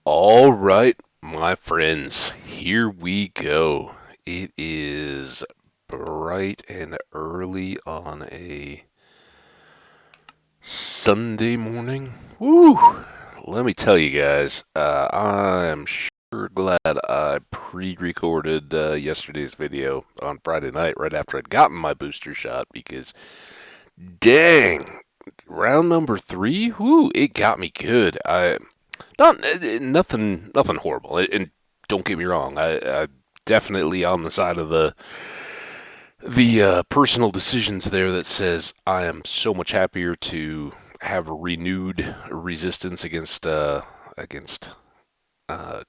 All right, my friends, here we go. It is bright and early on a Sunday morning. Woo! Let me tell you guys, I'm sure glad I pre-recorded yesterday's video on Friday night right after I'd gotten my booster shot because, dang, round number three, whoo, it got me good. Nothing horrible. And don't get me wrong, I definitely on the side of the personal decisions there that says I am so much happier to have a renewed resistance against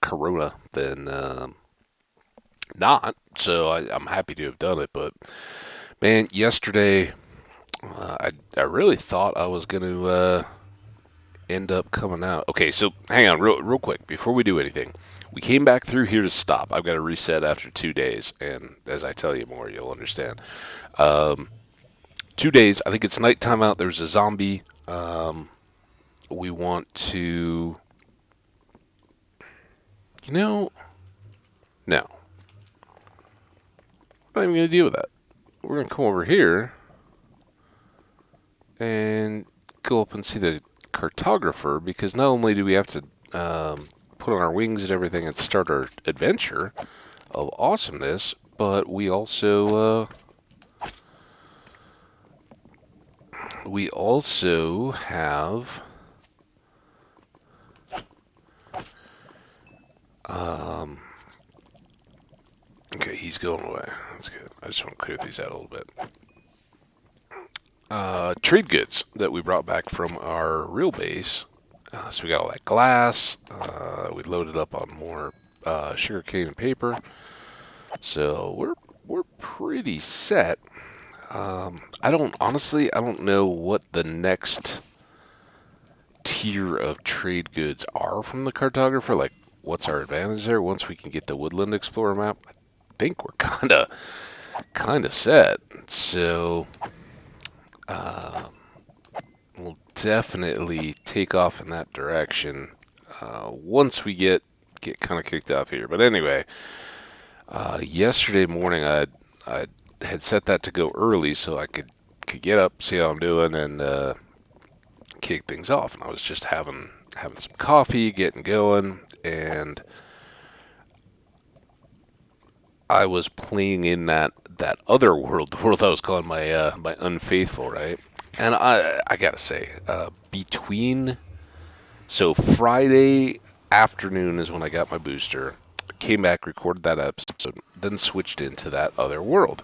Corona than not. So I'm happy to have done it. But man, yesterday I really thought I was going to end up coming out. Okay, so hang on, real quick before we do anything. We came back through here to stop. I've got to reset after 2 days, and as I tell you more, you'll understand. Um, 2 days. I think it's nighttime out. There's a zombie. We want to, you know, no, I'm not even gonna deal with that. We're gonna come over here and go up and see the cartographer because not only do we have to put on our wings and everything and start our adventure of awesomeness, but we also have um, okay, he's going away. That's good. I just want to clear these out a little bit. Trade goods that we brought back from our real base. So we got all that glass. We loaded up on more sugarcane and paper. So we're pretty set. I don't know what the next tier of trade goods are from the cartographer. Like, what's our advantage there once we can get the Woodland Explorer map? I think we're kind of set. So we'll definitely take off in that direction once we get kind of kicked off here. But anyway, yesterday morning I had set that to go early so I could get up, see how I'm doing, and kick things off. And I was just having some coffee, getting going, and I was playing in that other world, the world I was calling my unfaithful, right? And I gotta say, between so Friday afternoon is when I got my booster. Came back, recorded that episode, then switched into that other world,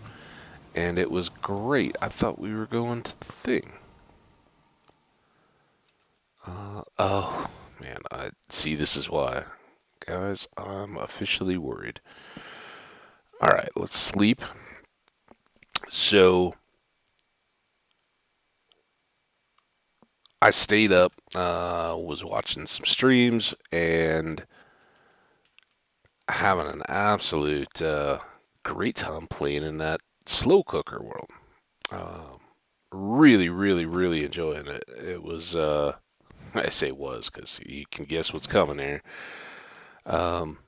and it was great. I thought we were going to the thing. Oh man, I see. This is why, guys. I'm officially worried. All right, let's sleep. So I stayed up, was watching some streams, and having an absolute great time playing in that slow cooker world. Um, really, really, really enjoying it. It was, I say was because you can guess what's coming here. Um,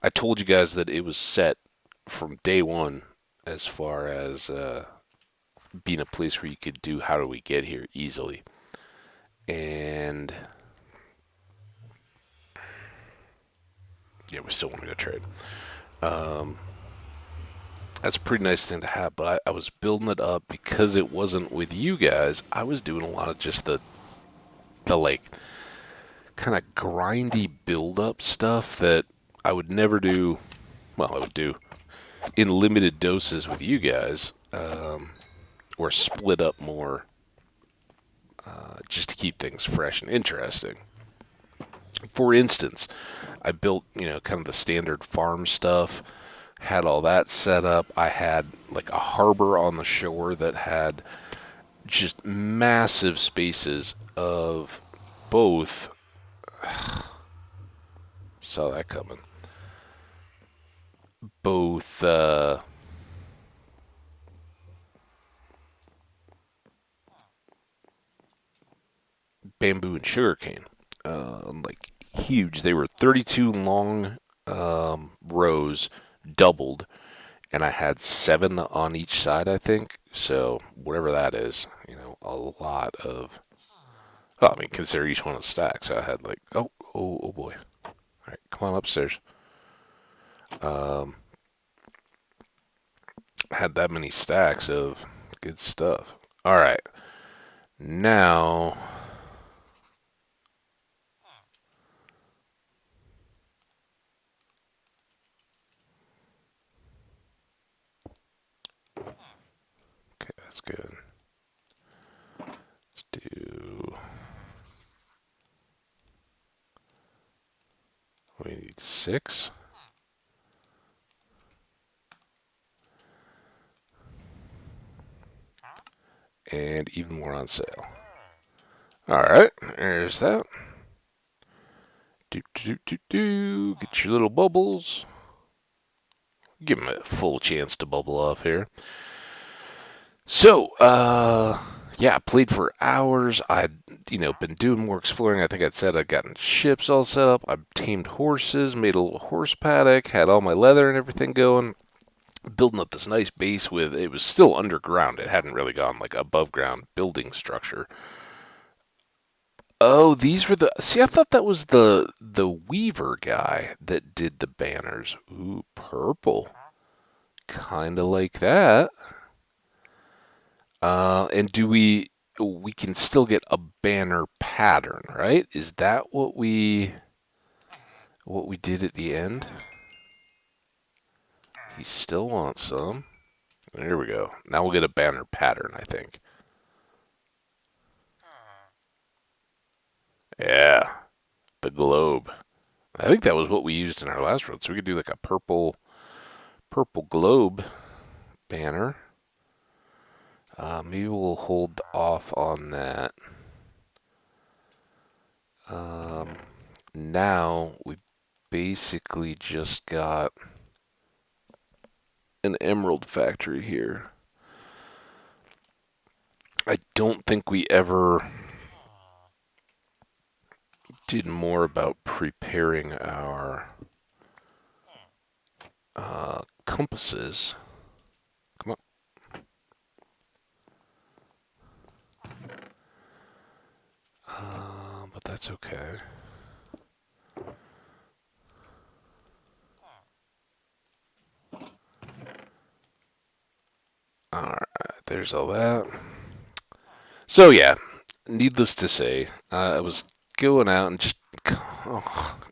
I told you guys that it was set from day one as far as being a place where you could do how do we get here easily. And yeah, we still want to go trade. Um, that's a pretty nice thing to have, but I was building it up because it wasn't with you guys. I was doing a lot of just the like kind of grindy build up stuff that I would never do. Well, I would do in limited doses with you guys, or split up more just to keep things fresh and interesting. For instance, I built, kind of the standard farm stuff, had all that set up. I had like a harbor on the shore that had just massive spaces of both. Saw that coming. Both bamboo and sugarcane, like huge. They were 32 long rows, doubled, and I had 7 on each side, I think. So whatever that is, a lot of. Well, I mean, consider each one a stack. So I had like, oh boy. All right, come on upstairs. Um, had that many stacks of good stuff. All right, now. Okay, that's good. Let's do. We need 6. And even more on sale. All right, there's that. Do. Get your little bubbles. Give them a full chance to bubble off here. So, yeah, played for hours. I'd, been doing more exploring. I think I'd said I'd gotten ships all set up. I tamed horses, made a little horse paddock, had all my leather and everything going. Building up this nice base with, it was still underground. It hadn't really gone like above ground building structure. Oh, these were the. See, I thought that was the weaver guy that did the banners. Ooh, purple. Kind of like that. And do we can still get a banner pattern, right? Is that what we did at the end? He still wants some. There we go. Now we'll get a banner pattern, I think. Yeah, the globe. I think that was what we used in our last run, so we could do like a purple globe banner. Maybe we'll hold off on that. Now we basically just got an emerald factory here. I don't think we ever did more about preparing our compasses. Come on. But that's okay. Alright, there's all that. So yeah, needless to say, I was going out and just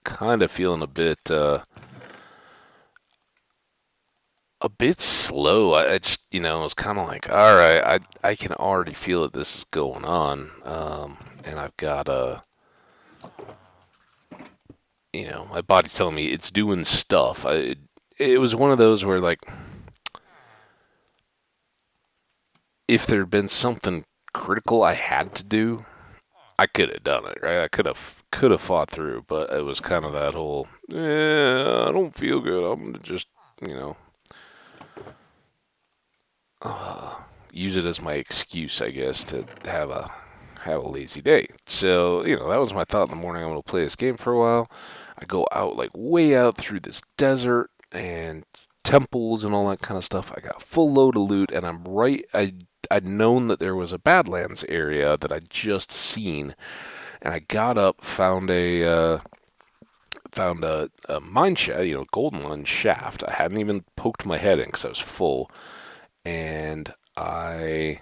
kind of feeling a bit slow. I just, was kind of like, all right, I can already feel that this is going on, and I've got my body's telling me it's doing stuff. It was one of those where like, if there had been something critical I had to do, I could have done it, right? I could have fought through, but it was kind of that whole, I don't feel good. I'm gonna just, you know, use it as my excuse, I guess, to have a lazy day. So, that was my thought in the morning. I'm gonna play this game for a while. I go out like way out through this desert and temples and all that kind of stuff. I got a full load of loot, and I'm right. I'd known that there was a Badlands area that I'd just seen, and I got up, found a mine shaft, golden mine shaft. I hadn't even poked my head in because I was full, and I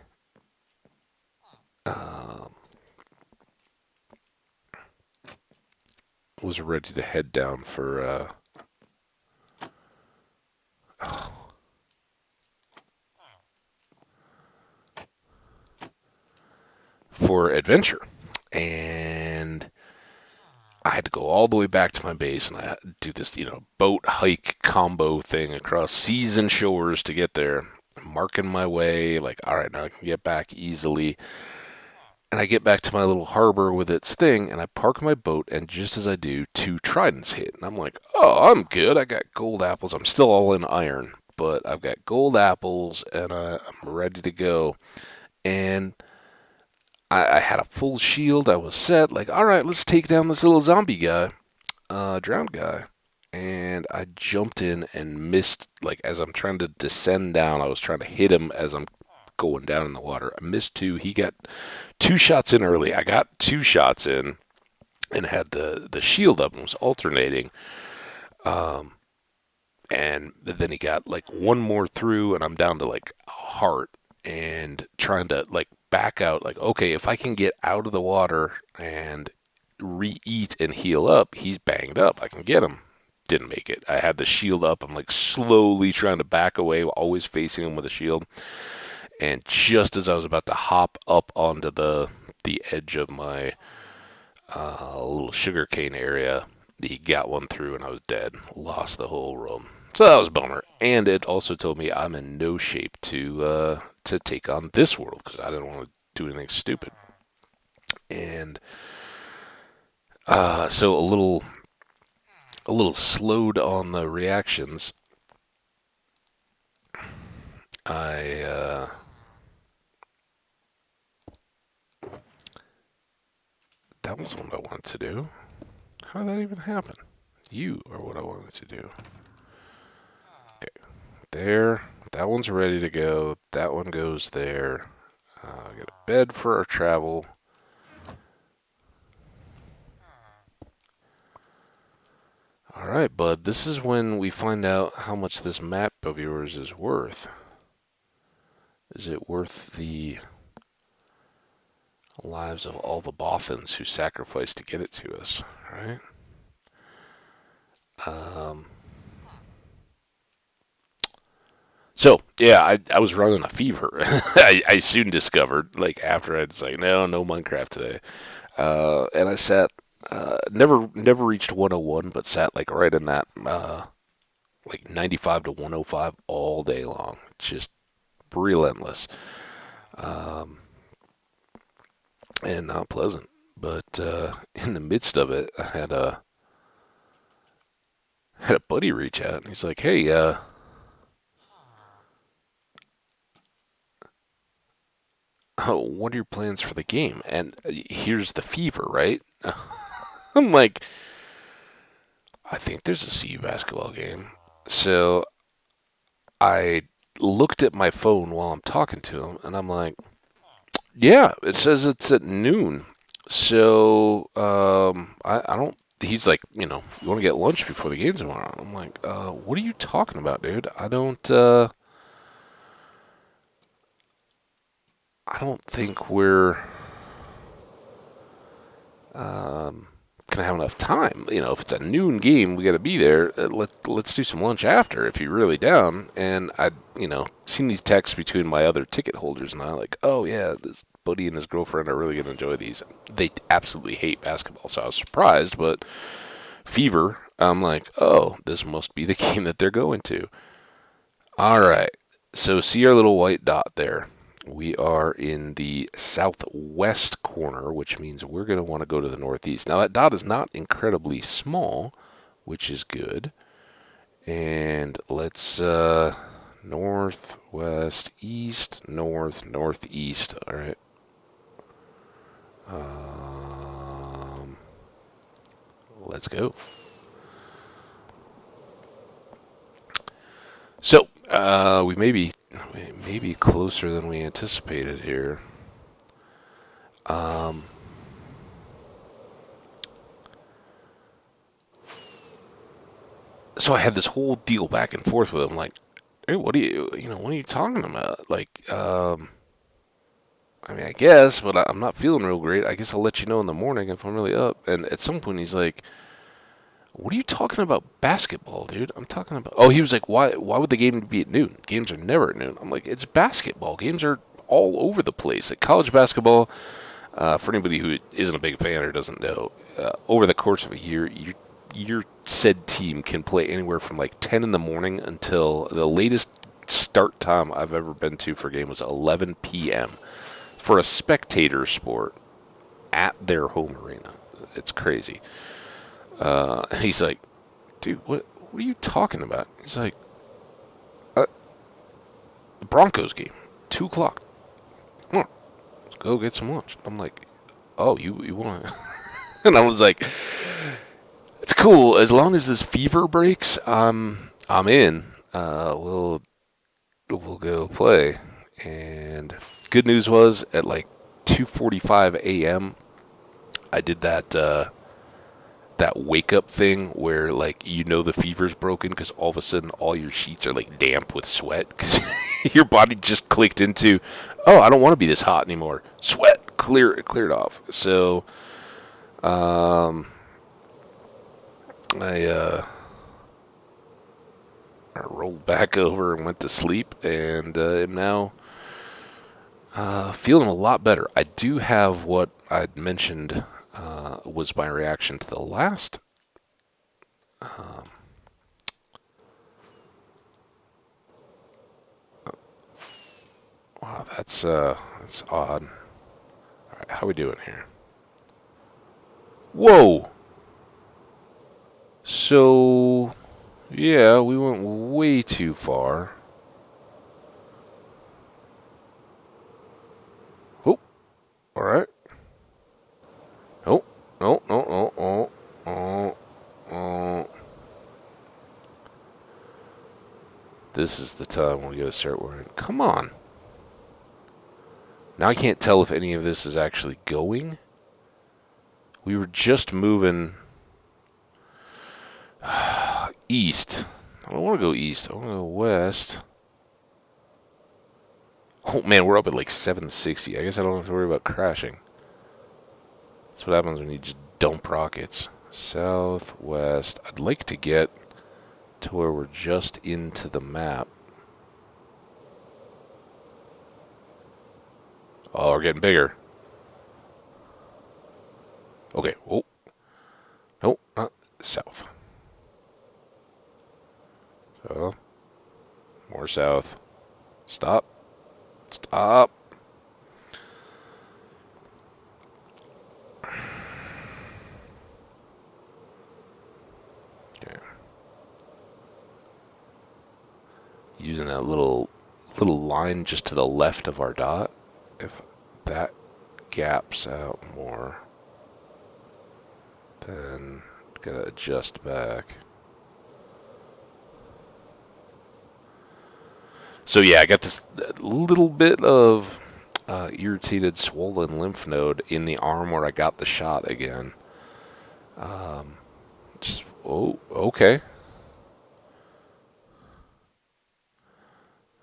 um, was ready to head down for adventure, and I had to go all the way back to my base, and I had to do this, boat hike combo thing across seas and shores to get there. I'm marking my way, like, all right, now I can get back easily. And I get back to my little harbor with its thing, and I park my boat, and just as I do, 2 tridents hit. And I'm like, oh, I'm good. I got gold apples. I'm still all in iron, but I've got gold apples, and I'm ready to go. And I had a full shield. I was set. Like, all right, let's take down this little zombie guy. drowned guy. And I jumped in and missed, like, as I'm trying to descend down, I was trying to hit him as I'm going down in the water. I missed two. He got two shots in early. I got two shots in and had the shield up and was alternating. Um, and then he got like one more through, and I'm down to like a heart and trying to like back out. Like, okay, if I can get out of the water and re-eat and heal up, he's banged up. I can get him. Didn't make it. I had the shield up. I'm like slowly trying to back away, always facing him with a shield. And just as I was about to hop up onto the edge of my little sugarcane area, he got one through and I was dead. Lost the whole room. So that was a bummer. And it also told me I'm in no shape to take on this world because I didn't want to do anything stupid. And so a little slowed on the reactions. I that wasn't what I wanted to do. How did that even happen? You are what I wanted to do. Okay, there. That one's ready to go. That one goes there. Get a bed for our travel. Alright, bud. This is when we find out how much this map of yours is worth. Is it worth the lives of all the Bothans who sacrificed to get it to us, right? So, yeah, I was running a fever. I soon discovered, like, after I was like, no Minecraft today. And I sat, never reached 101, but sat, like, right in that, like, 95 to 105 all day long. Just relentless. And not pleasant. But in the midst of it, I had a buddy reach out, and he's like, "Hey, what are your plans for the game?" And here's the fever, right? I'm like, I think there's a CU basketball game. So I looked at my phone while I'm talking to him, and I'm like, "Yeah, it says it's at noon." So I don't. He's like, you want to get lunch before the game tomorrow? I'm like, what are you talking about, dude? I don't think we're gonna have enough time. If it's a noon game, we got to be there. Let's do some lunch after if you're really down. And I, seen these texts between my other ticket holders, and I like, oh yeah, this buddy and his girlfriend are really gonna enjoy these. They absolutely hate basketball, so I was surprised, but fever. I'm like, oh, this must be the game that they're going to. All right. So see our little white dot there. We are in the southwest corner, which means we're going to want to go to the northeast. Now, that dot is not incredibly small, which is good. And let's northwest, east, north, northeast. All right. Let's go. So, we may be closer than we anticipated here. So I had this whole deal back and forth with him, like, hey, what are you talking about? Like, I mean, I guess, but I'm not feeling real great. I guess I'll let you know in the morning if I'm really up. And at some point, he's like, what are you talking about basketball, dude? I'm talking about... Oh, he was like, why would the game be at noon? Games are never at noon. I'm like, it's basketball. Games are all over the place. Like college basketball, for anybody who isn't a big fan or doesn't know, over the course of a year, your said team can play anywhere from like 10 in the morning until the latest start time I've ever been to for a game was 11 p.m. for a spectator sport at their home arena. It's crazy. He's like, dude, what are you talking about? He's like, the Broncos game, 2 o'clock. Come on, let's go get some lunch. I'm like, oh, you want? And I was like, It's cool as long as this fever breaks. I'm in. We'll go play. And good news was at like 2:45 a.m. I did that wake up thing where like the fever's broken because all of a sudden all your sheets are like damp with sweat because your body just clicked into, oh, I don't want to be this hot anymore. Sweat, cleared off. So um, I rolled back over and went to sleep, and am now feeling a lot better. I do have what I'd mentioned was my reaction to the last. Um, wow, that's odd. All right, how we doing here? Whoa! So yeah, we went way too far. Oh, all right. Oh, no, no, no, oh, oh, oh. This is the time we gotta start worrying. Come on. Now I can't tell if any of this is actually going. We were just moving east. I don't want to go east. I want to go west. Oh man, we're up at like 760. I guess I don't have to worry about crashing. That's what happens when you just dump rockets. Southwest. I'd like to get to where we're just into the map. Oh, we're getting bigger. Okay. Oh. No, not south. So, more south. Stop. Stop. Okay. Using that little line just to the left of our dot. If that gaps out more, then gotta adjust back. So yeah, I got this little bit of irritated, swollen lymph node in the arm where I got the shot again. Just okay.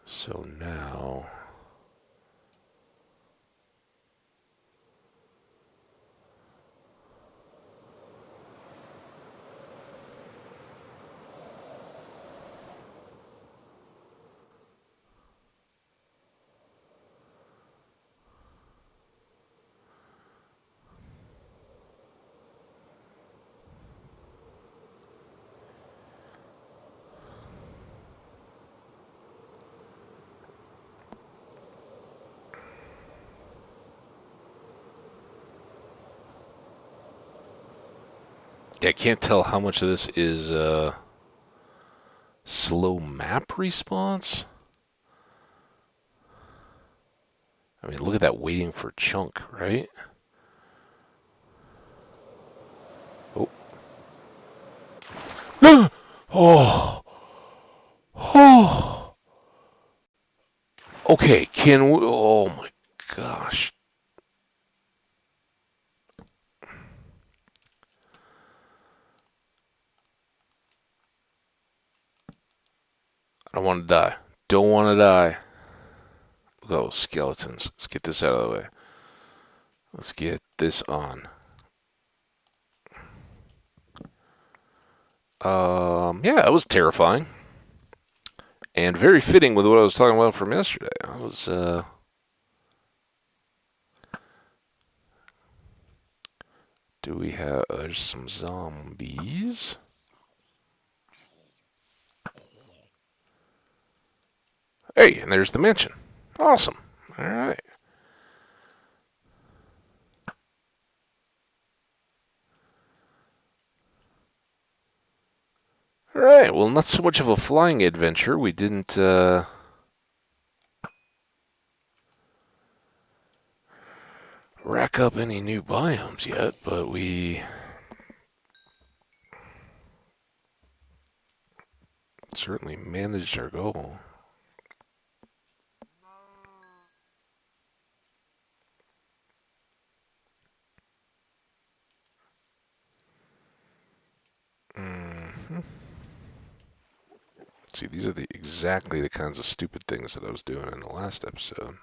So now, I can't tell how much of this is slow map response. I mean, look at that waiting for chunk, right? Oh, no! Oh, oh. Okay, can we? Oh my gosh! I don't want to die. Don't want to die. Look at those skeletons. Let's get this out of the way. Let's get this on. Yeah, that was terrifying. And very fitting with what I was talking about from yesterday. Do we have... There's some zombies. Hey, and there's the mansion. Awesome. Alright. Alright, well, not so much of a flying adventure. We didn't, rack up any new biomes yet, but we Certainly managed our goal. Mm-hmm. See, these are exactly the kinds of stupid things that I was doing in the last episode.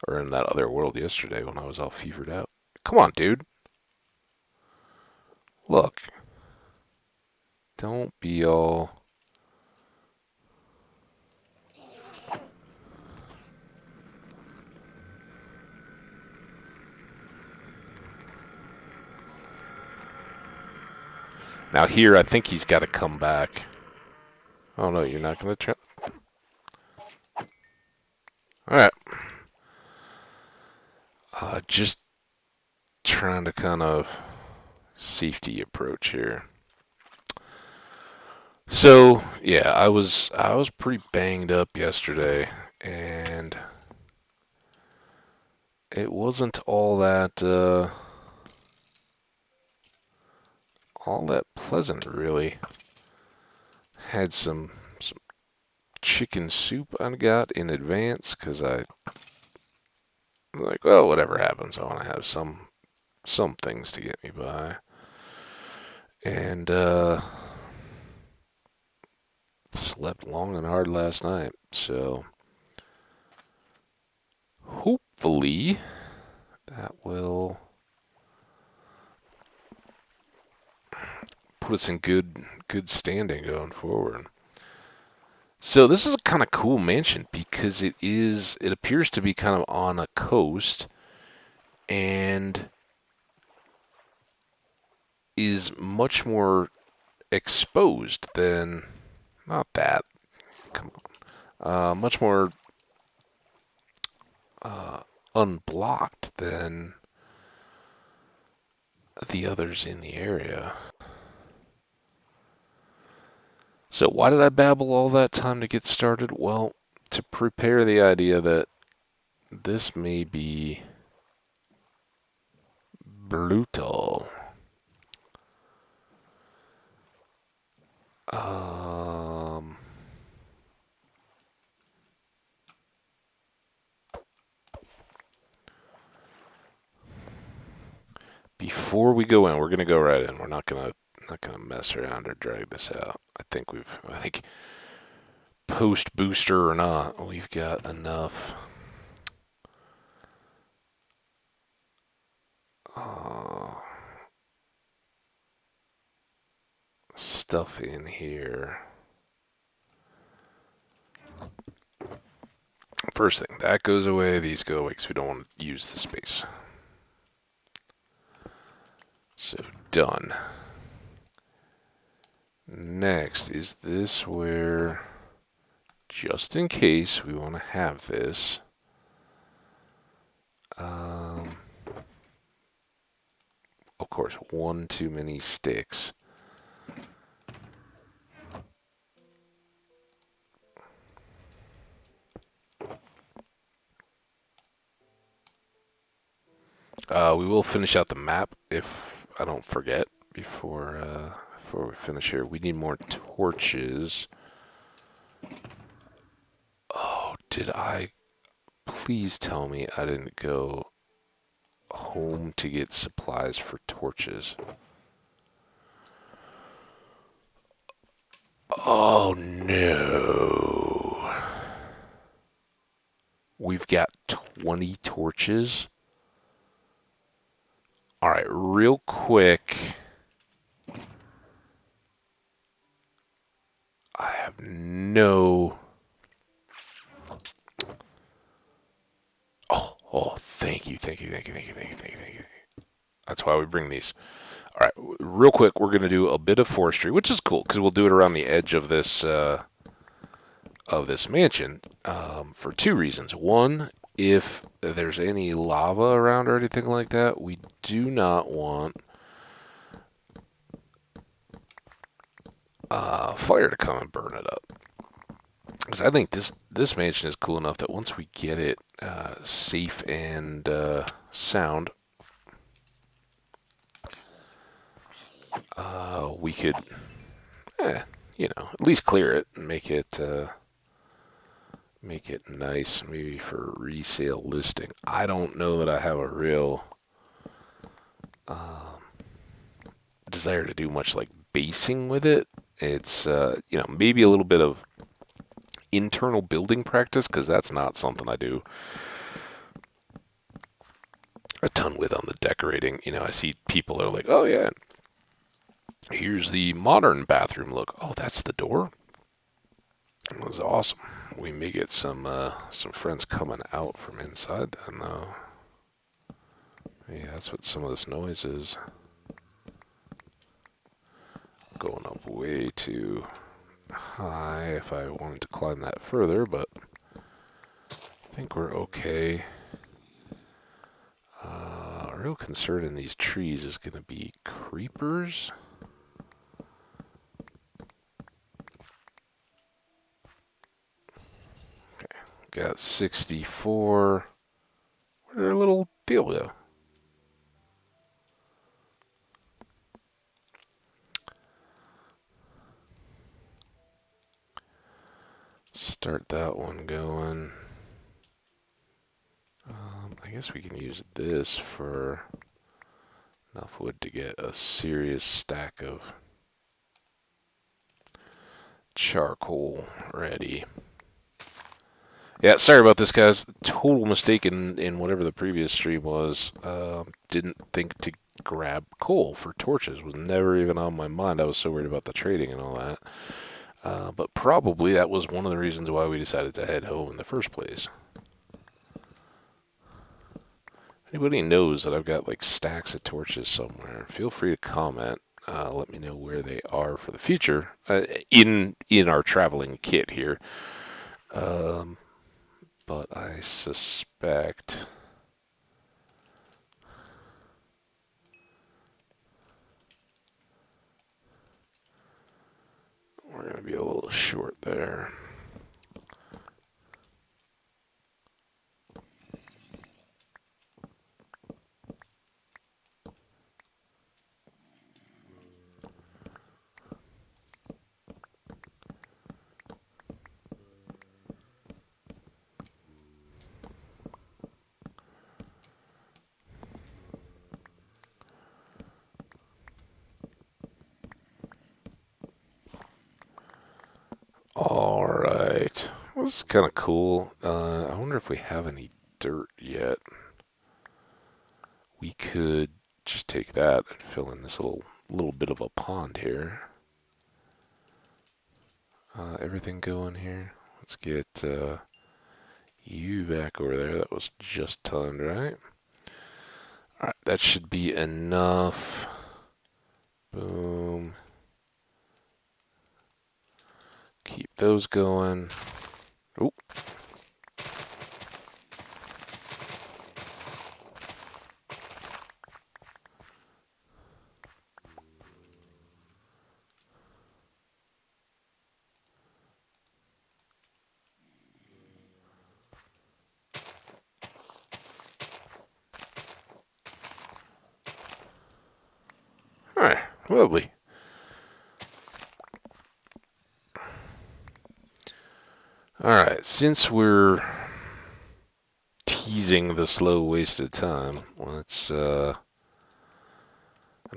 Or in that other world yesterday when I was all fevered out. Come on, dude. Look. Don't be all... Now here, I think he's got to come back. Oh no, you're not going to try... Alright. Just trying to kind of safety approach here. So, yeah, I was pretty banged up yesterday, and it wasn't all that pleasant, really. Had some chicken soup I got in advance because I like, well, whatever happens, I want to have some things to get me by. And slept long and hard last night, so hopefully that will put us in good standing going forward. So this is a kind of cool mansion because it appears to be kind of on a coast and is much more exposed than, not that, come on, much more unblocked than the others in the area. So why did I babble all that time to get started? Well, to prepare the idea that this may be brutal. Um, Before we go in, we're gonna go right in. We're not gonna mess around or drag this out. I think post booster or not, we've got enough stuff in here. First thing, that goes away, these go away because we don't want to use the space. So, done. Next, is this where, just in case we want to have this, of course, one too many sticks. We will finish out the map if I don't forget before we finish here. We need more torches. Oh, did I? Please tell me I didn't go home to get supplies for torches. Oh no. We've got 20 torches. Alright, real quick. I have no... Oh, thank you. That's why we bring these. Alright, real quick, we're going to do a bit of forestry, which is cool, because we'll do it around the edge of this mansion, for two reasons. One, if there's any lava around or anything like that, we do not want fire to come and burn it up. Because I think this mansion is cool enough that once we get it safe and sound, we could, at least clear it and make it nice, maybe for resale listing. I don't know that I have a real desire to do much like basing with it. It's maybe a little bit of internal building practice, because that's not something I do a ton with on the decorating. I see people are like, oh yeah, here's the modern bathroom look. Oh, that's the door. It was awesome. We may get some friends coming out from inside then though. Yeah, that's what some of this noise is. Going up way too high if I wanted to climb that further, but I think we're okay. A real concern in these trees is going to be creepers. Okay, got 64. Where'd our little deal go? Start that one going. I guess we can use this for enough wood to get a serious stack of charcoal ready. Yeah, sorry about this, guys. Total mistake in whatever the previous stream was. Didn't think to grab coal for torches. Was never even on my mind. I was so worried about the trading and all that. But probably that was one of the reasons why we decided to head home in the first place. Anybody knows that I've got like stacks of torches somewhere, feel free to comment. Let me know where they are for the future in our traveling kit here. But I suspect we're going to be a little short there. All right. Well, this is kind of cool. I wonder if we have any dirt yet. We could just take that and fill in this little bit of a pond here. Everything going here. Let's get you back over there. That was just timed, right? Alright, that should be enough. Boom. Keep those going. Oh. Alright, lovely. Alright, since we're teasing the slow wasted time, let's and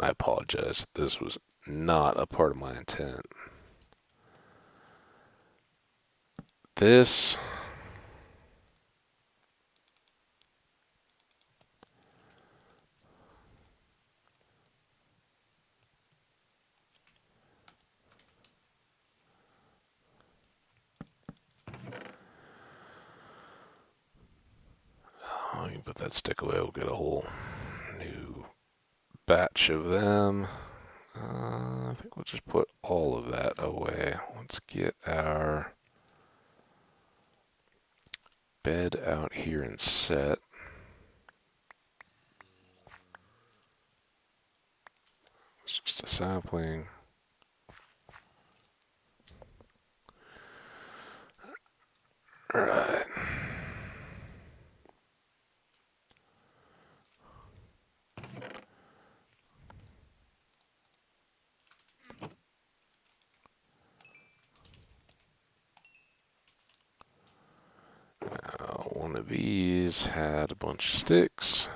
I apologize, this was not a part of my intent. This I can put that stick away, we'll get a whole new batch of them. I think we'll just put all of that away. Let's get our bed out here and set. It's just a sapling. Alright. One of these had a bunch of sticks.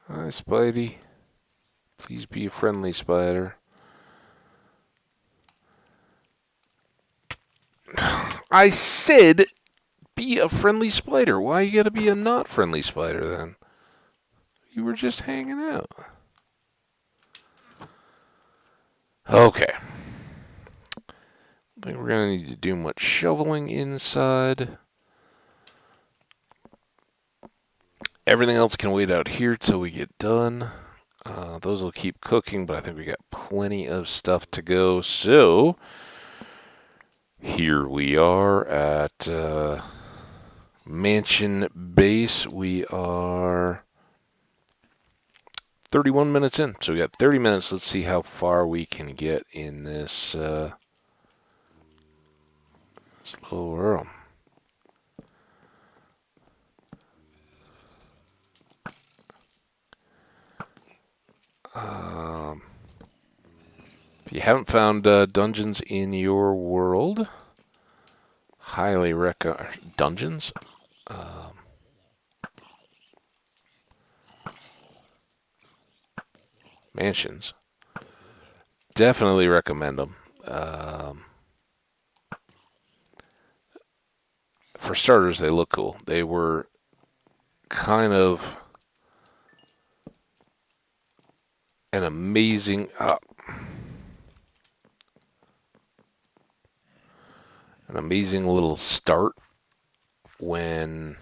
Hi, Spidey. Please be a friendly spider. I said be a friendly spider. Why you gotta be a not friendly spider then? You were just hanging out. Okay. I think we're gonna need to do much shoveling inside. Everything else can wait out here till we get done. Those will keep cooking, but I think we got plenty of stuff to go. So, here we are at Mansion Base. We are 31 minutes in. So, we got 30 minutes. Let's see how far we can get in this little world. If you haven't found dungeons in your world, highly recommend dungeons. Mansions. Definitely recommend them. For starters, they look cool. They were kind of an amazing little start when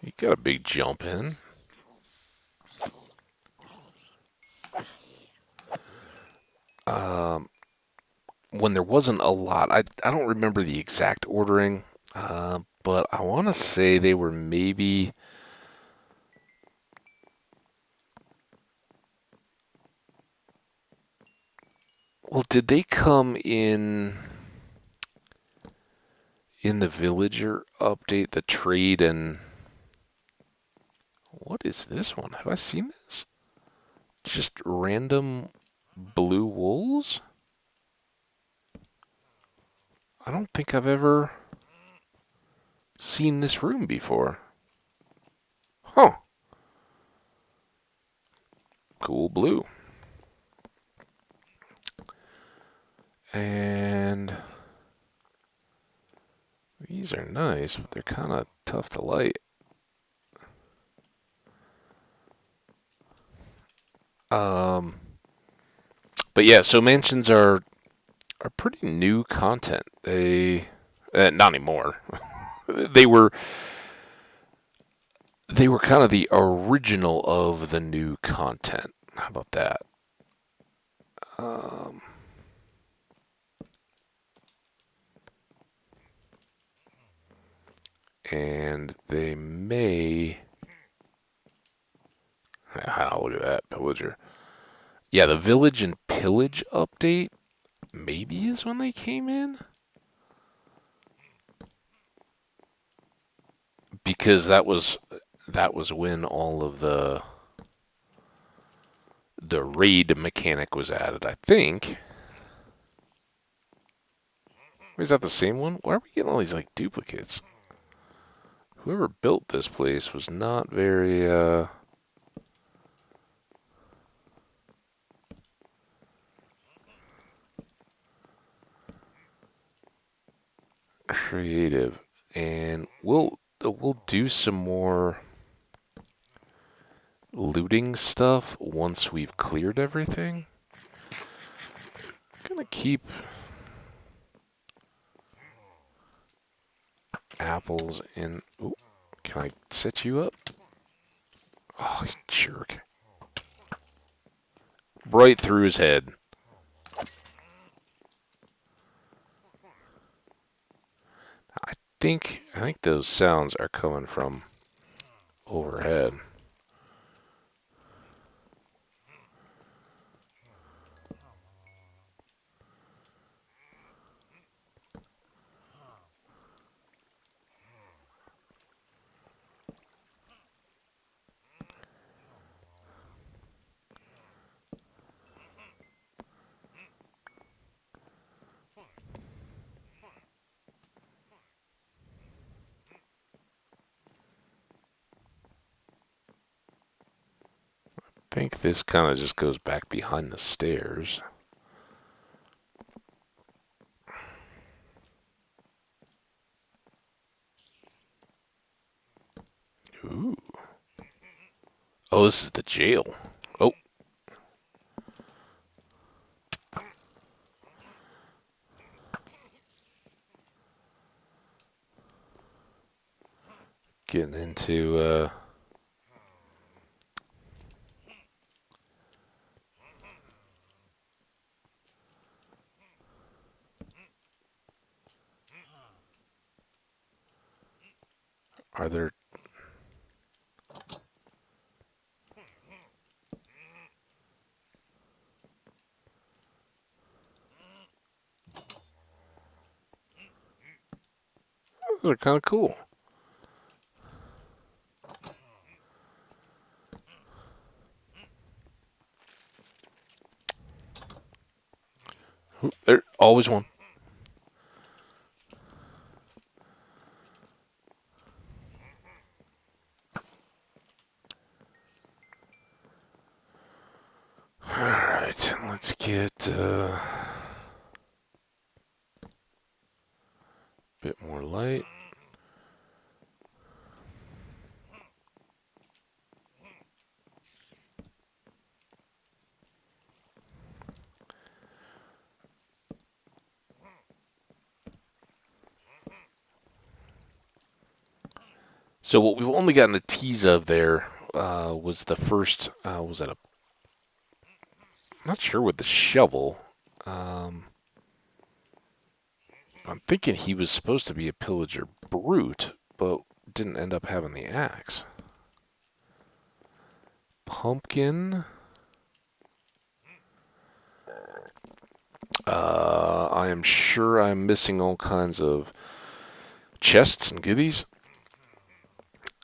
you got a big jump in. When there wasn't a lot, I don't remember the exact ordering, but I want to say they were maybe. Well, did they come in the villager update, the trade, and what is this one? Have I seen this? Just random blue wolves? I don't think I've ever seen this room before. Huh. Cool blue. And these are nice, but they're kind of tough to light. But yeah, so mansions are pretty new content. They not anymore. they were kind of the original of the new content. How about that? And they may. Oh, look at that pillager. Yeah, the village and pillage update maybe is when they came in. Because that was when all of the raid mechanic was added, I think. Is that the same one? Why are we getting all these like duplicates? Whoever built this place was not very creative. And we'll do some more looting stuff once we've cleared everything. I'm gonna keep apples in. Ooh, can I set you up? Oh, you jerk! Right through his head. I think those sounds are coming from overhead. think this kind of just goes back behind the stairs. Ooh. Oh, this is the jail. Oh. Getting into, are there... Those are kind of cool. Ooh, there, always one. Alright, let's get a bit more light. So what we've only gotten a tease of there was the first, was that a... I'm not sure with the shovel. Um, I'm thinking he was supposed to be a pillager brute, but didn't end up having the axe. Pumpkin. I am sure I'm missing all kinds of chests and goodies.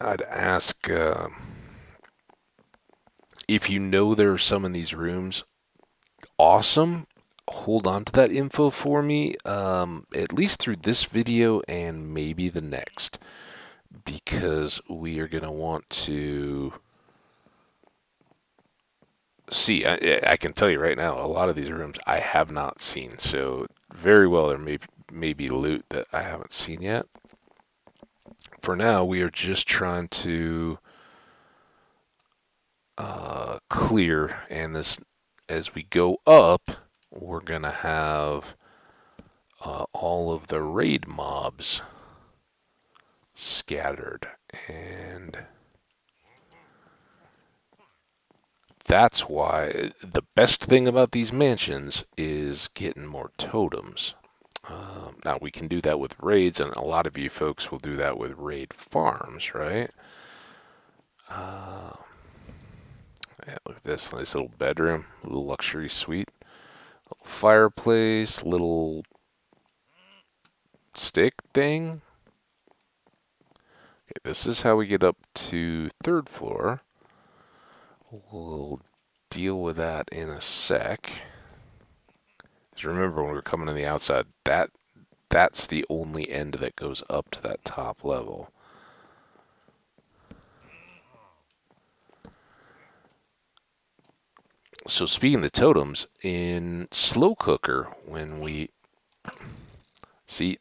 I'd ask if you know there are some in these rooms. Awesome. Hold on to that info for me, at least through this video and maybe the next, because we are going to want to see. I can tell you right now, a lot of these rooms I have not seen, so very well there may be loot that I haven't seen yet. For now, we are just trying to clear, and this, as we go up, we're going to have all of the raid mobs scattered, and that's why the best thing about these mansions is getting more totems. Now we can do that with raids, and a lot of you folks will do that with raid farms, right? Yeah, look at this nice little bedroom, little luxury suite, little fireplace, little stick thing. Okay, this is how we get up to third floor. We'll deal with that in a sec. Just remember when we're coming on the outside, that's the only end that goes up to that top level. So speaking of the totems, in Slow Cooker, when we see,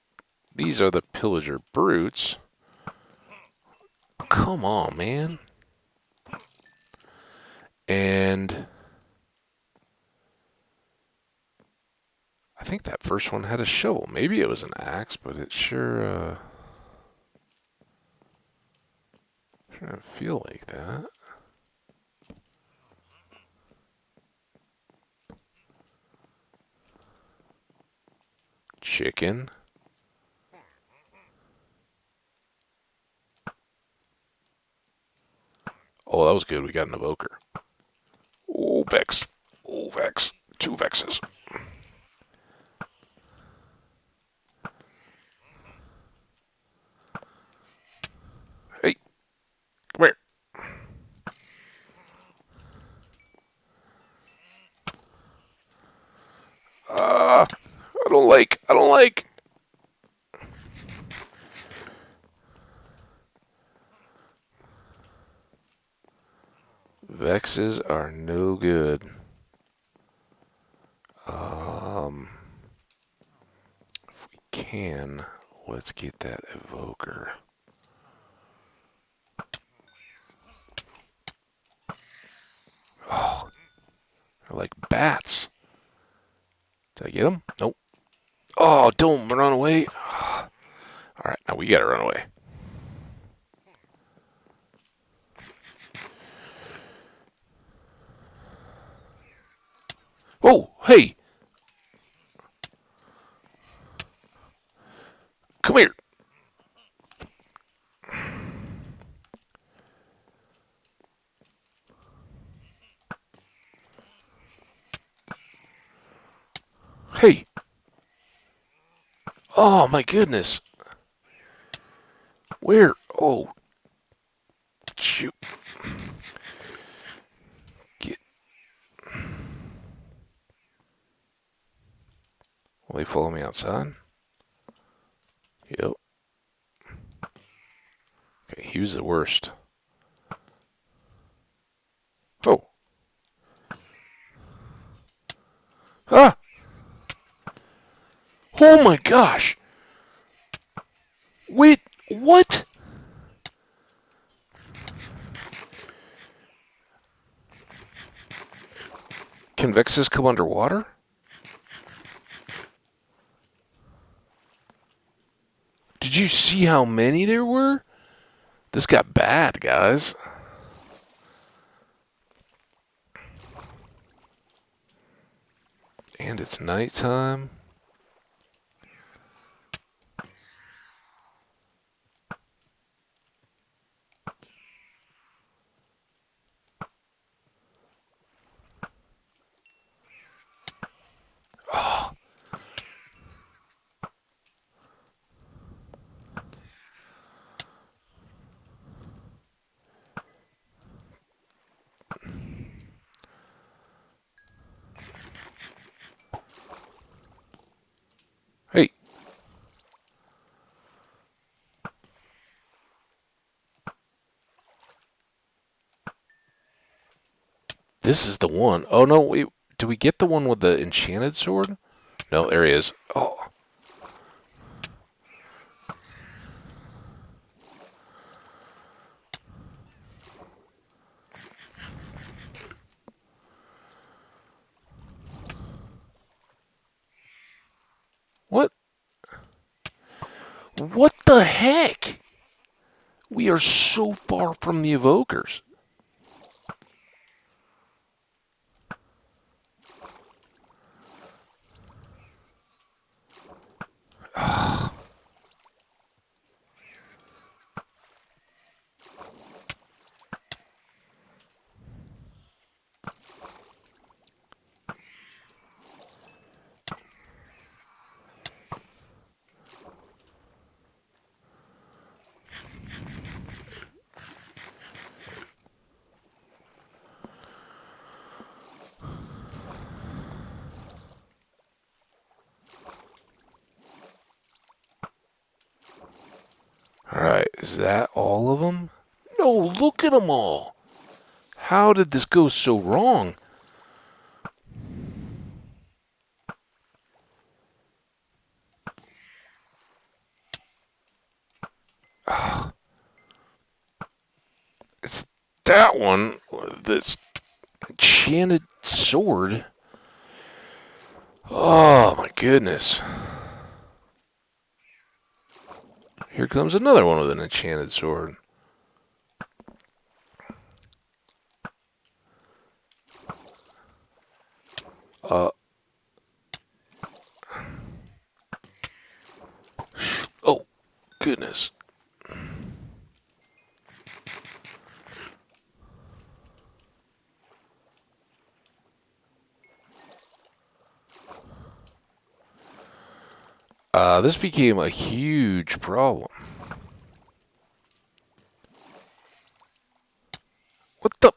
these are the pillager brutes. Come on, man. And I think that first one had a shovel. Maybe it was an axe, but it sure didn't feel like that. Chicken. Oh, that was good. We got an evoker. Oh, Vex. Oh, Vex. 2 Vexes. Hey, come here. I don't like. Vexes are no good. If we can, let's get that Evoker. Oh, they're like bats. Did I get them? Nope. Oh, don't run away. Alright, now we gotta run away. Oh, hey! Come here! Hey! Oh, my goodness! Where? Oh, shoot. Get. Will they follow me outside? Yep. Okay, he was the worst. Oh! Ah! Oh my gosh! Wait, what? Can Vexes come underwater? Did you see how many there were? This got bad, guys. And it's nighttime. Oh. Hey. This is the one. Oh no, wait. Do we get the one with the enchanted sword? No, there he is. Oh. What? What the heck? We are so far from the Evokers. Alright, is that all of them? No, look at them all. How did this go so wrong? It's that one, this enchanted sword. Oh my goodness. Here comes another one with an enchanted sword. Uh. Oh, goodness. This became a huge problem. What the?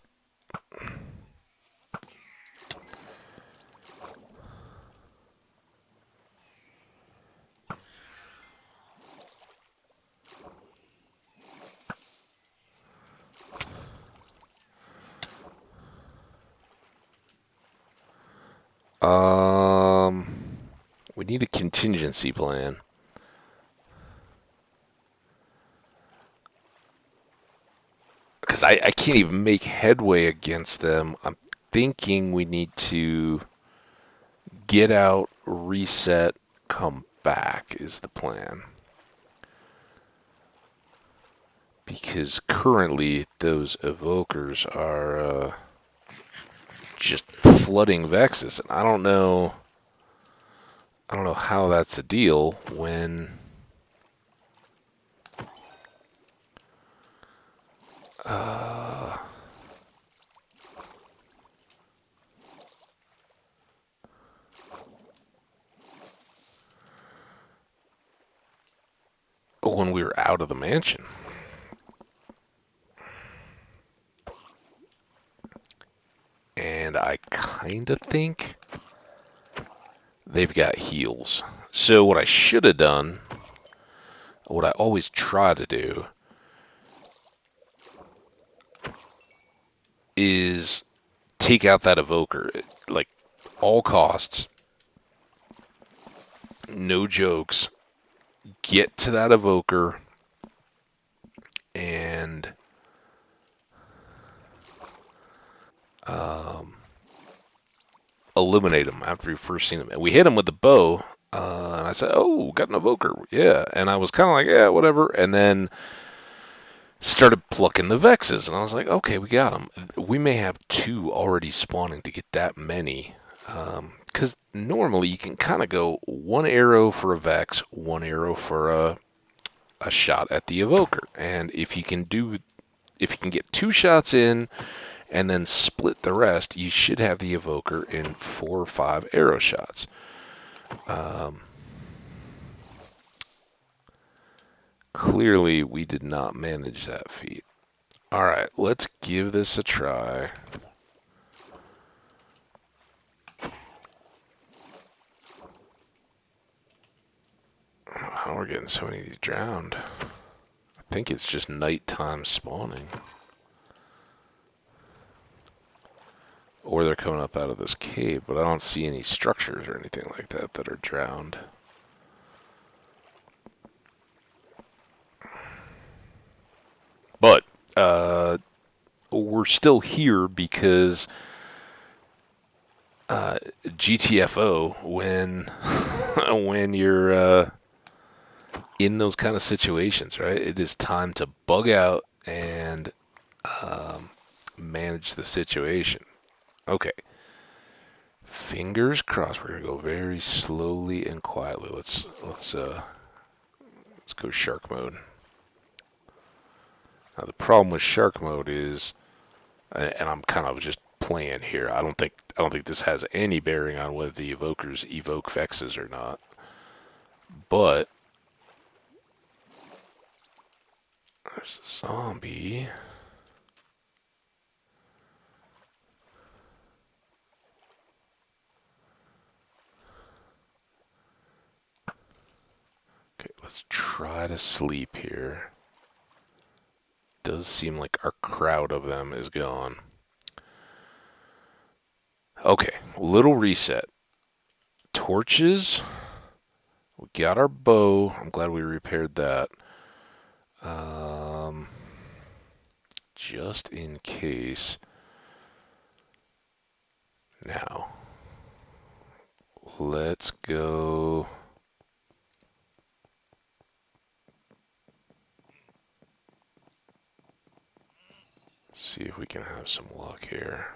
We need a contingency plan. Because I can't even make headway against them. I'm thinking we need to get out, reset, come back is the plan. Because currently those evokers are just flooding Vexes, and I don't know how that's a deal when uh, when we were out of the mansion. And I kind of think they've got heals. So what I should have done, what I always try to do, is take out that evoker, like all costs, no jokes. Get to that evoker and um, eliminate them after we first seen them. And we hit them with the bow, and I said, "Oh, got an evoker, yeah." And I was kind of like, "Yeah, whatever." And then started plucking the Vexes, and I was like, "Okay, we got them. We may have two already spawning to get that many." Because normally you can kind of go one arrow for a Vex, one arrow for a shot at the evoker, and if you can get two shots in and then split the rest, you should have the evoker in 4 or 5 arrow shots. Clearly, we did not manage that feat. All right, let's give this a try. How we're getting so many of these drowned. I think it's just nighttime spawning. Or they're coming up out of this cave, but I don't see any structures or anything like that that are drowned. But we're still here because GTFO when when you're in those kind of situations, right? It is time to bug out and manage the situation. Okay. Fingers crossed. We're gonna go very slowly and quietly. Let's go shark mode. Now the problem with shark mode is, and I'm kind of just playing here. I don't think this has any bearing on whether the evokers evoke vexes or not. But there's a zombie. Okay, let's try to sleep here. Does seem like our crowd of them is gone. Okay, little reset. Torches. We got our bow. I'm glad we repaired that. Um, just in case. Now, let's go. See if we can have some luck here.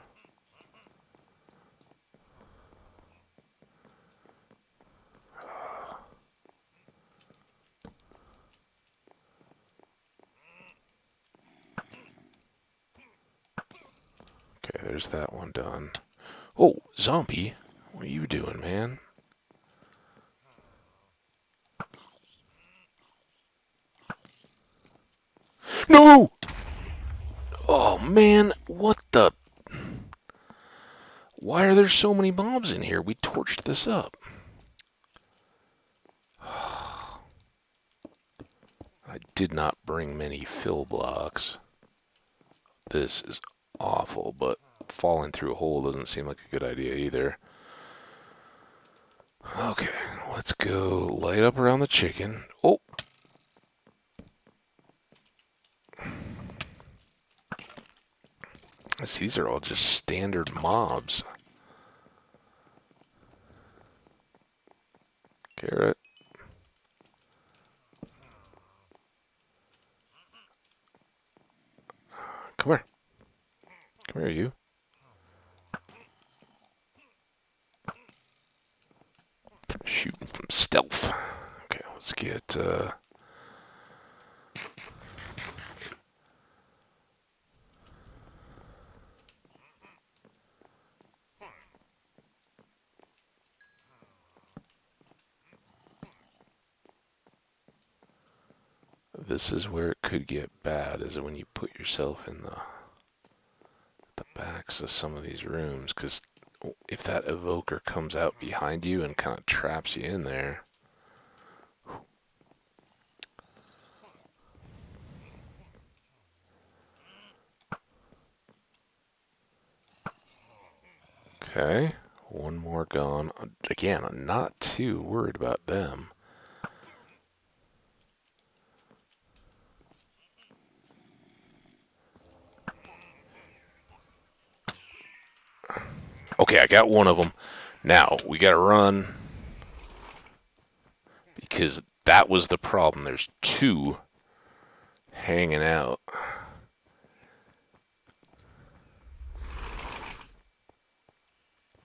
Okay, there's that one done. Oh, zombie. What are you doing, man? No! Oh, man. What the? Why are there so many mobs in here? We torched this up. I did not bring many fill blocks. This is awful, but falling through a hole doesn't seem like a good idea either. Okay, let's go light up around the chicken. Oh! These are all just standard mobs. Carrot. Come here. Come here, you. Shooting from stealth. Okay, let's get, this is where it could get bad, is when you put yourself in the backs of some of these rooms, because if that evoker comes out behind you and kind of traps you in there. Okay, one more gone. Again, I'm not too worried about them. Okay, I got one of them. Now, we gotta run, because that was the problem. There's two hanging out.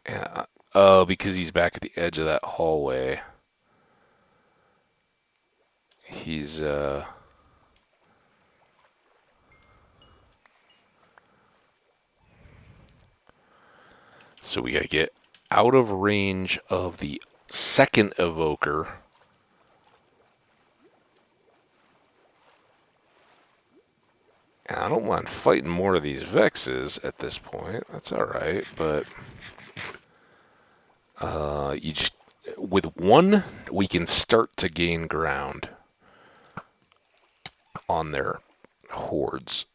Yeah. Oh, because he's back at the edge of that hallway. He's, So we gotta get out of range of the second evoker. And I don't mind fighting more of these Vexes at this point. That's alright, but you just with one we can start to gain ground on their hordes.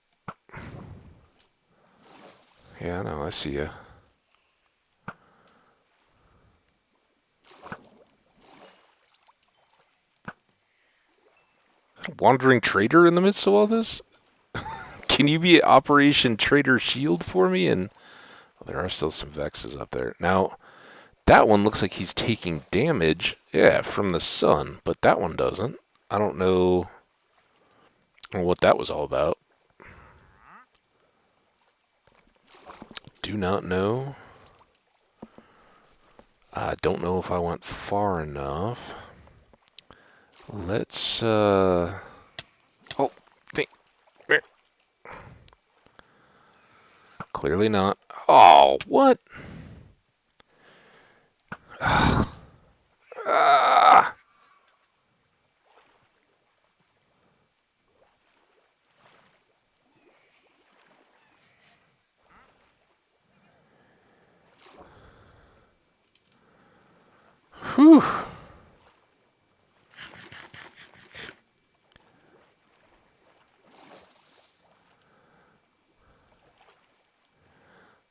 Yeah, no, I see ya. Wandering trader in the midst of all this? Can you be Operation Trader Shield for me? And well, there are still some Vexes up there. Now, that one looks like he's taking damage, yeah, from the sun, but that one doesn't. I don't know what that was all about. Do not know. I don't know if I went far enough. Let's, oh, think. Clearly not. Oh, what? Ah! Whew.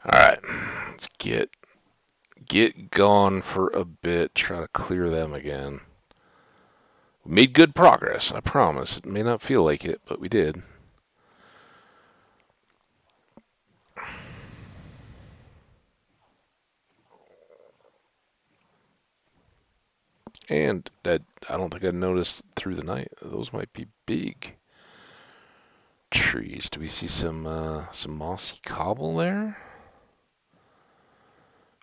Alright, let's get gone for a bit, try to clear them again. We made good progress, I promise. It may not feel like it, but we did. And I don't think I noticed through the night. Those might be big trees. Do we see some mossy cobble there?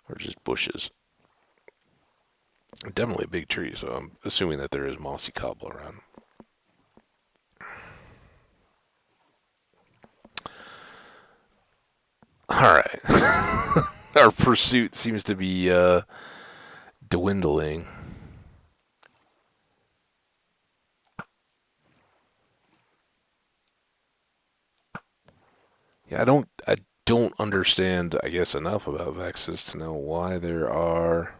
Or just bushes? Definitely a big tree, so I'm assuming that there is mossy cobble around. Alright. Our pursuit seems to be dwindling. Yeah, I don't understand, I guess, enough about Vexes to know why there are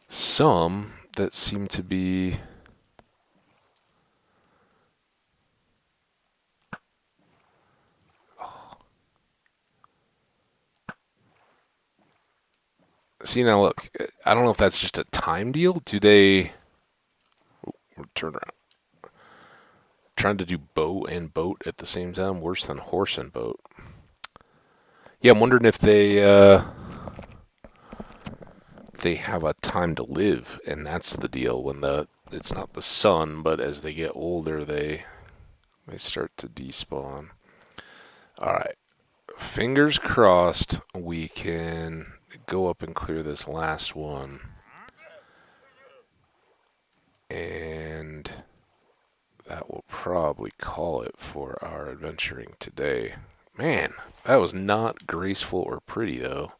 some that seem to be See, now look, I don't know if that's just a time deal. Do they turn around? Trying to do bow and boat at the same time, worse than horse and boat. Yeah, I'm wondering if they have a time to live, and that's the deal. When it's not the sun, but as they get older, they start to despawn. All right, fingers crossed we can go up and clear this last one, and that will probably call it for our adventuring today. Man, that was not graceful or pretty though.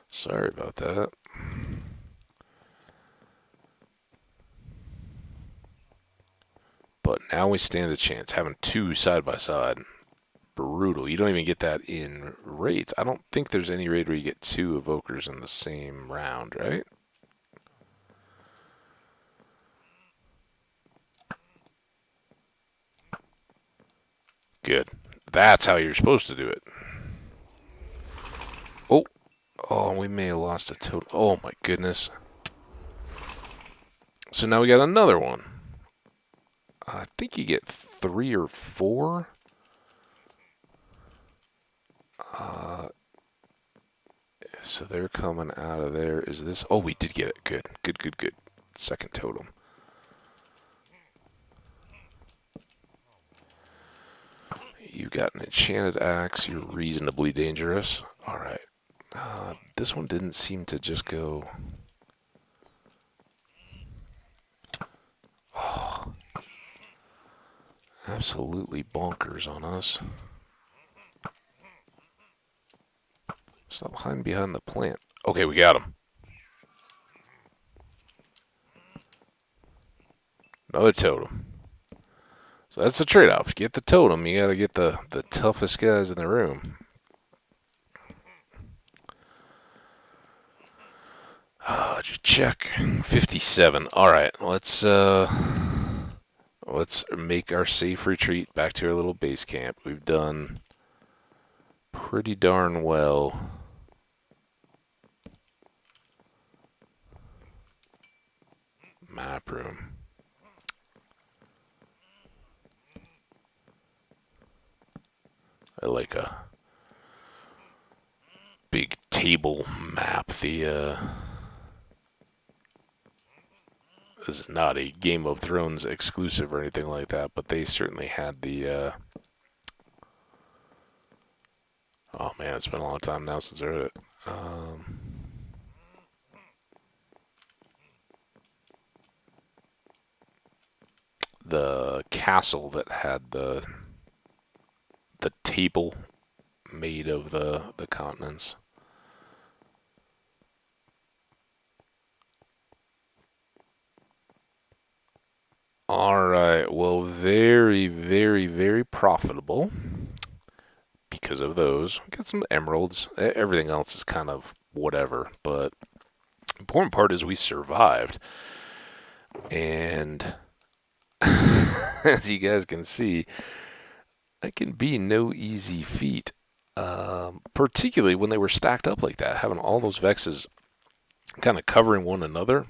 Sorry about that. But now we stand a chance. Having two side by side, brutal. You don't even get that in raids. I don't think there's any raid where you get two evokers in the same round, right? Good. That's how you're supposed to do it. Oh, oh, we may have lost a total. Oh my goodness. So now we got another one. I think you get 3 or 4. Uh, so they're coming out of there. Is this? Oh, we did get it. Good, good, good, good. Second totem. You got an enchanted axe. You're reasonably dangerous. All right. This one didn't seem to just go. Oh, absolutely bonkers on us. Stop hiding behind the plant. Okay, we got him. Another totem. So that's the trade-off. Get the totem, you gotta get the toughest guys in the room. Just check. 57. Alright, let's make our safe retreat back to our little base camp. We've done pretty darn well. Map room. I like a big table map. This is not a Game of Thrones exclusive or anything like that, but they certainly had the. Oh man, it's been a long time now since I heard it. The castle that had the table made of the continents. All right. Well, very, very, very profitable because of those. Got some emeralds. Everything else is kind of whatever, but the important part is we survived. And as you guys can see, that can be no easy feat. Particularly when they were stacked up like that, having all those Vexes kind of covering one another.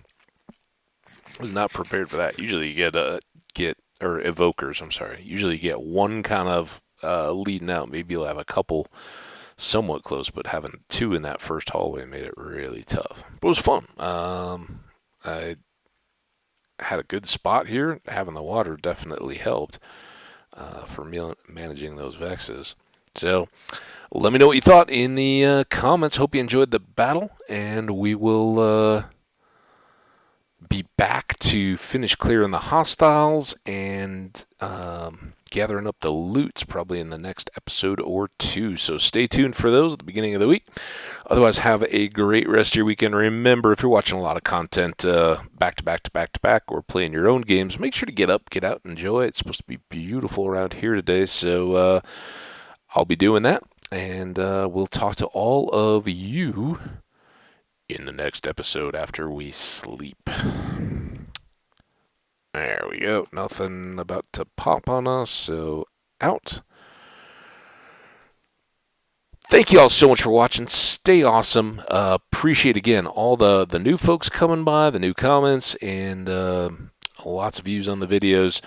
I was not prepared for that. Usually you get or evokers. I'm sorry. Usually you get one kind of leading out. Maybe you'll have a couple somewhat close, but having two in that first hallway made it really tough. But it was fun. I had a good spot here. Having the water definitely helped for managing those Vexes. So let me know what you thought in the comments. Hope you enjoyed the battle, and we will be back to finish clearing the hostiles and gathering up the loots probably in the next episode or two. So stay tuned for those at the beginning of the week. Otherwise, have a great rest of your weekend. Remember, if you're watching a lot of content back to back to back to back or playing your own games, make sure to get up, get out, enjoy. It's supposed to be beautiful around here today, so I'll be doing that. And we'll talk to all of you in the next episode after we sleep. There we go. Nothing about to pop on us, so out. Thank you all so much for watching. Stay awesome. Appreciate again all the new folks coming by, the new comments, and lots of views on the videos.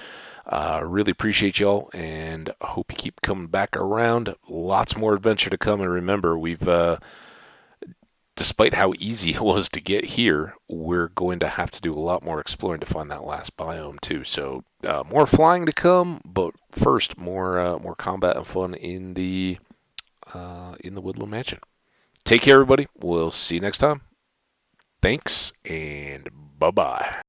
Really appreciate y'all, and hope you keep coming back around. Lots more adventure to come, and remember, we've despite how easy it was to get here, we're going to have to do a lot more exploring to find that last biome too. So more flying to come, but first more combat and fun in the Woodland Mansion. Take care, everybody. We'll see you next time. Thanks, and bye-bye.